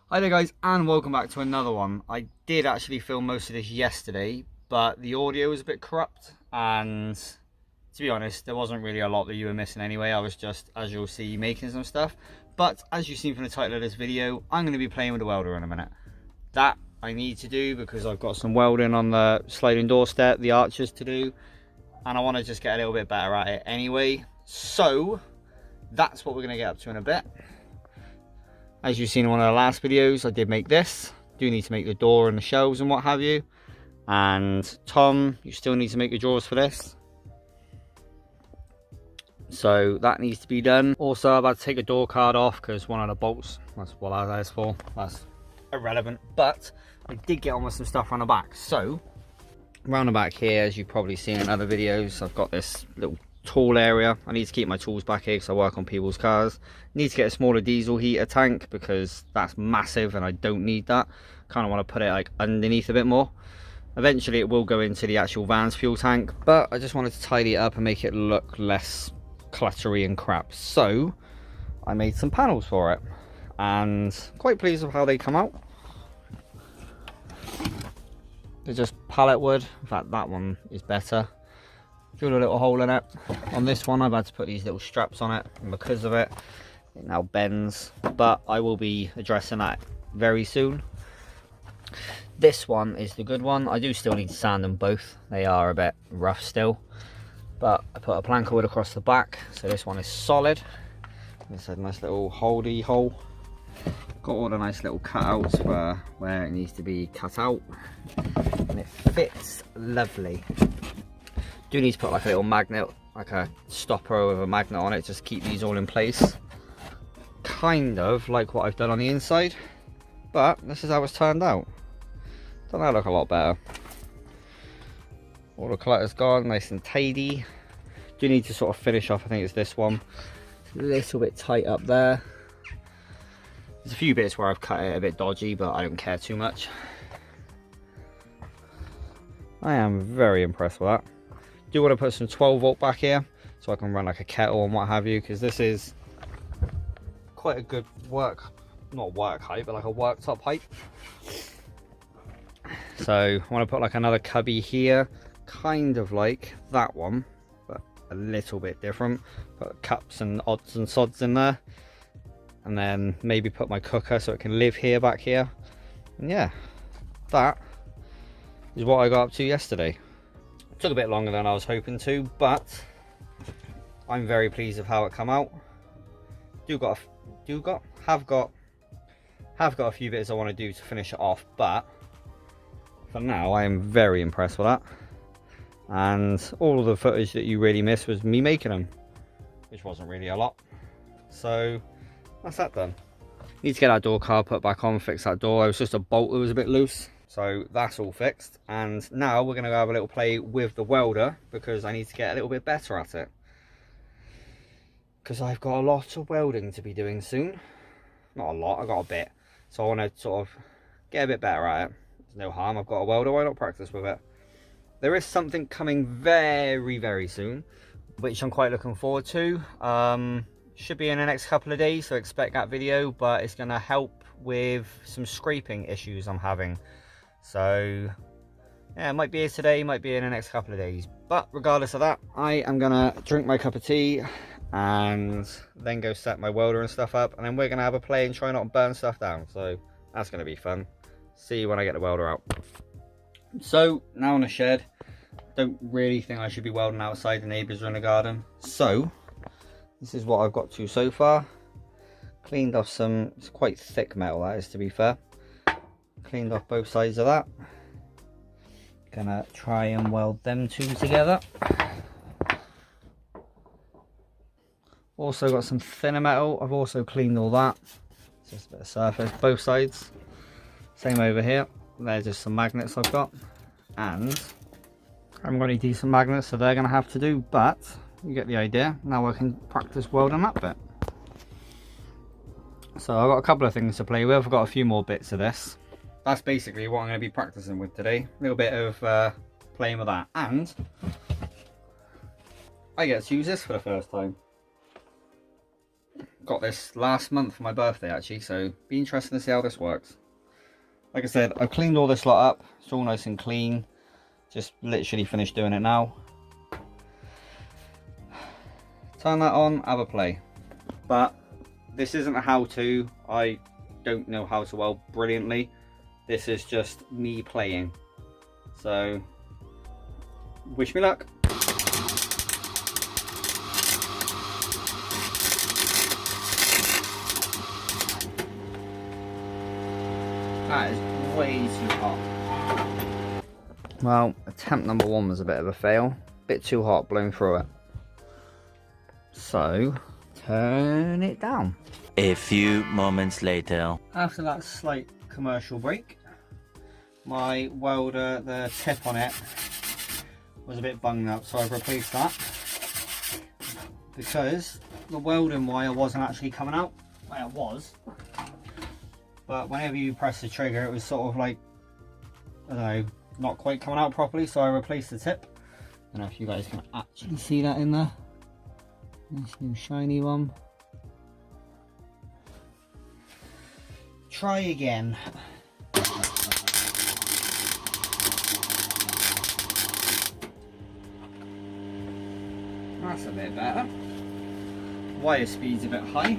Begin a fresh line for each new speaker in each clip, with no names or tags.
Hi there guys, and welcome back to another one. I did actually film most of this yesterday, but the audio was a bit corrupt, and to be honest, there wasn't really a lot that you were missing anyway. I was just, as you'll see, making some stuff. But as you've seen from the title of this video, I'm going to be playing with a welder in a minute. That I need to do because I've got some welding on the sliding door step, the arches to do, and I want to just get a little bit better at it anyway. So that's what we're going to get up to in a bit. As you've seen in one of the last videos, I did make this. Do need to make the door and the shelves and what have you. And Tom, you still need to make the drawers for this. So that needs to be done. Also, I've had to take a door card off because one of the bolts, that's what that is for. That's irrelevant. But I did get on with some stuff around the back. So, around the back here, as you've probably seen in other videos, I've got this little tool area. I need to keep my tools back here because I work on people's cars. Need to get a smaller diesel heater tank because that's massive and I don't need that. Kind of want to put it like underneath a bit more. Eventually it will go into the actual van's fuel tank, but I just wanted to tidy it up and make it look less cluttery and crap. So I made some panels for it and quite pleased with how they come out. They're just pallet wood. In fact, that one is better. Drilled a little hole in it. On this one I've had to put these little straps on it, and because of it, it now bends, but I will be addressing that very soon. This one is the good one. I do still need to sand them both. They are a bit rough still, but I put a plank of wood across the back, so this one is solid. It's a nice little holdy hole. Got all the nice little cutouts for where it needs to be cut out, and it fits lovely. Do need to put like a little magnet, like a stopper with a magnet on it, just keep these all in place. Kind of like what I've done on the inside, but this is how it's turned out. Doesn't that look a lot better? All the clutter's gone, nice and tidy. Do need to sort of finish off, I think it's this one. It's a little bit tight up there. There's a few bits where I've cut it a bit dodgy, but I don't care too much. I am very impressed with that. Do want to put some 12 volt back here so I can run like a kettle and what have you, because this is quite a good not work height, but like a worktop height. So I want to put like another cubby here, kind of like that one, but a little bit different. Put cups and odds and sods in there, and then maybe put my cooker so it can live here back here. And yeah, that is what I got up to yesterday. Took a bit longer than I was hoping to, but I'm very pleased with how it come out. Have got a few bits I want to do to finish it off, but for now I am very impressed with that. And all of the footage that you really missed was me making them, which wasn't really a lot. So that's that done. Need to get that door card put back on, fix that door. It was just a bolt that was a bit loose. So that's all fixed, and now we're going to have a little play with the welder because I need to get a little bit better at it. Because I've got a lot of welding to be doing soon. Not a lot, I got a bit. So I want to sort of get a bit better at it. There's no harm, I've got a welder, why not practice with it? There is something coming very, very soon, which I'm quite looking forward to. Should be in the next couple of days, so expect that video, but it's going to help with some scraping issues I'm having. So yeah, it might be here today, might be in the next couple of days, but regardless of that, I am gonna drink my cup of tea and then go set my welder and stuff up, and then we're gonna have a play and try not to burn stuff down. So that's gonna be fun. See you when I get the welder out. So now in the shed, don't really think I should be welding outside. The neighbours are in the garden, so this is what I've got to so far. Cleaned off some, it's quite thick metal that is, to be fair. Cleaned off both sides of that. Gonna try and weld them two together. Also got some thinner metal. I've also cleaned all that. It's just a bit of surface, both sides. Same over here. They're just some magnets I've got. And I haven't got any decent magnets, so they're gonna have to do, but you get the idea. Now I can practice welding that bit. So I've got a couple of things to play with. I've got a few more bits of this. That's basically what I'm going to be practicing with today. A little bit of playing with that. And I get to use this for the first time. got this last month for my birthday actually, so be interesting to see how this works. Like I said, I've cleaned all this lot up. It's all nice and clean. Just literally finished doing it now. Turn that on, have a play. But this isn't a how-to. I don't know how to weld brilliantly. This is just me playing. So, wish me luck. That is way too hot. Well, attempt number 1 was a bit of a fail. Bit too hot, blowing through it. So, turn it down.
A few moments later.
After that slight commercial break, my welder, the tip on it was a bit bunged up, so I've replaced that because the welding wire wasn't actually coming out. Well, it was, but whenever you press the trigger it was sort of like, I don't know, not quite coming out properly, so I replaced the tip. I don't know if you guys can actually see that in there. Nice new shiny one. Try again. That's a bit better. Wire speed's a bit high.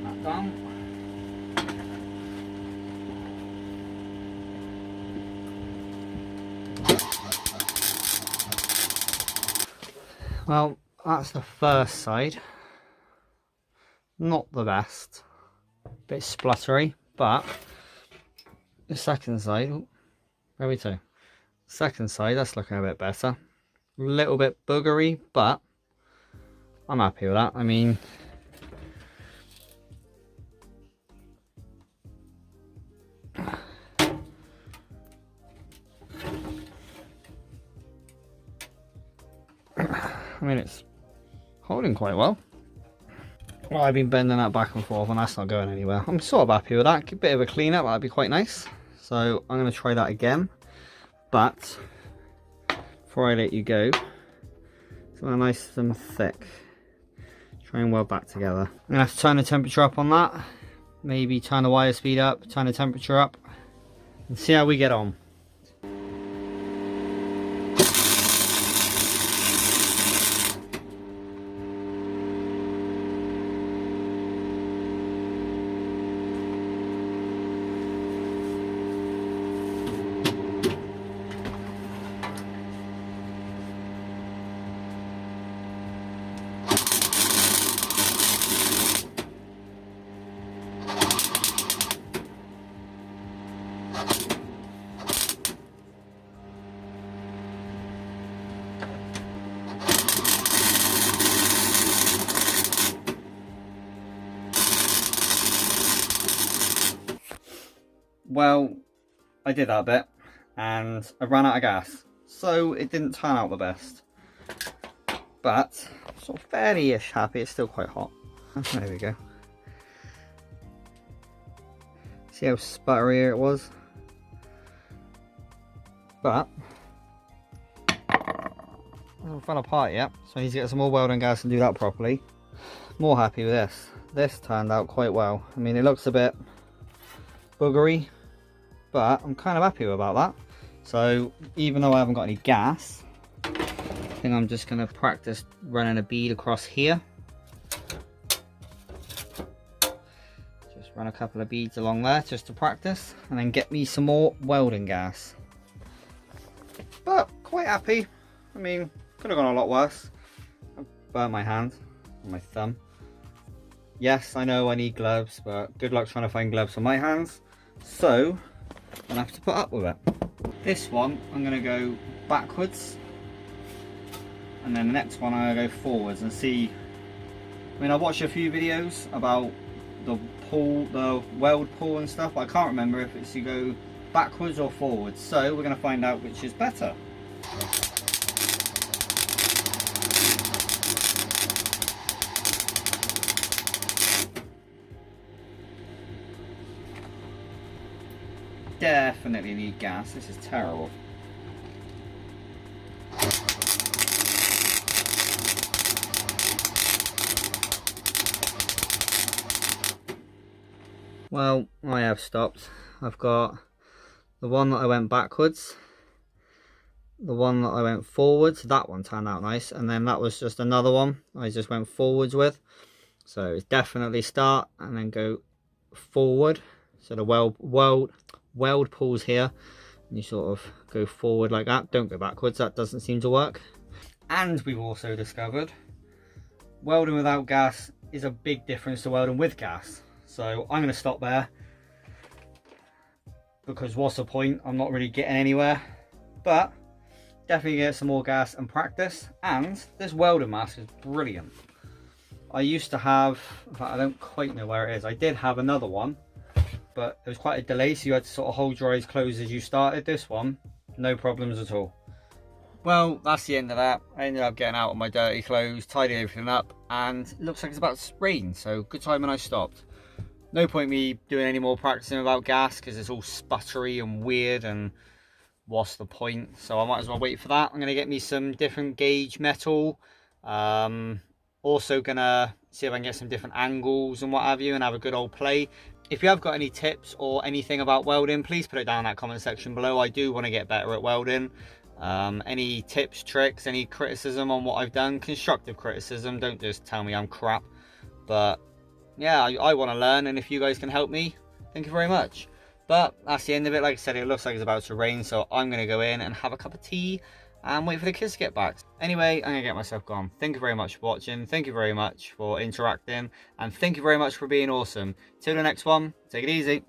That down. Well, that's the first side. Not the best. Bit spluttery, but the second side, where are we to? Second side, that's looking a bit better. A little bit boogery, but I'm happy with that. I mean, it's holding quite well. Well, I've been bending that back and forth and that's not going anywhere. I'm sort of happy with that. A bit of a clean up, that'd be quite nice. So I'm going to try that again. But before I let you go, something nice and thick. Try and weld back together. I'm going to have to turn the temperature up on that. Maybe turn the wire speed up, turn the temperature up, and see how we get on. Well, I did that bit and I ran out of gas, so it didn't turn out the best. But sort of fairly-ish happy. It's still quite hot. There we go. See how sputtery it was? But it hasn't fell apart yet, so I need to get some more welding gas and do that properly. More happy with this. This turned out quite well. I mean, it looks a bit boogery, but I'm kind of happy about that. So even though I haven't got any gas, I think I'm just going to practice running a bead across here. Just run a couple of beads along there just to practice, and then get me some more welding gas. But quite happy. I mean, could have gone a lot worse. I burnt my hand and my thumb. Yes, I know I need gloves, but good luck trying to find gloves for my hands. So I'll have to put up with it. This one I'm going to go backwards, and then the next one I'm going to go forwards and see. I mean, I watched a few videos about the pull, the weld pull and stuff, but I can't remember if it's you go backwards or forwards. So we're going to find out which is better. Definitely need gas. This is terrible. Well, I have stopped. I've got the one that I went backwards, the one that I went forwards, that one turned out nice, and then that was just another one I just went forwards with. So it's definitely start and then go forward. So the weld pulls here, and you sort of go forward like that. Don't go backwards, that doesn't seem to work. And we've also discovered welding without gas is a big difference to welding with gas. So I'm going to stop there, because what's the point? I'm not really getting anywhere. But definitely get some more gas and practice. And this welding mask is brilliant. I used to have, in fact I don't quite know where it is. I did have another one, but there was quite a delay, so you had to sort of hold your eyes closed as you started. This one, no problems at all. Well, that's the end of that. I ended up getting out of my dirty clothes, tidying everything up, and it looks like it's about to rain, so good time when I stopped. No point me doing any more practicing without gas, because it's all sputtery and weird, and what's the point? So I might as well wait for that. I'm going to get me some different gauge metal. Also gonna see if I can get some different angles and what have you, and have a good old play. If you have got any tips or anything about welding, please put it down in that comment section below. I do want to get better at welding. Any tips, tricks, any criticism on what I've done, constructive criticism, don't just tell me I'm crap. But yeah, I want to learn, and if you guys can help me, thank you very much. But that's the end of it. Like I said, it looks like it's about to rain, so I'm going to go in and have a cup of tea and wait for the kids to get back. Anyway, I'm going to get myself gone. Thank you very much for watching. Thank you very much for interacting. And thank you very much for being awesome. Till the next one, take it easy.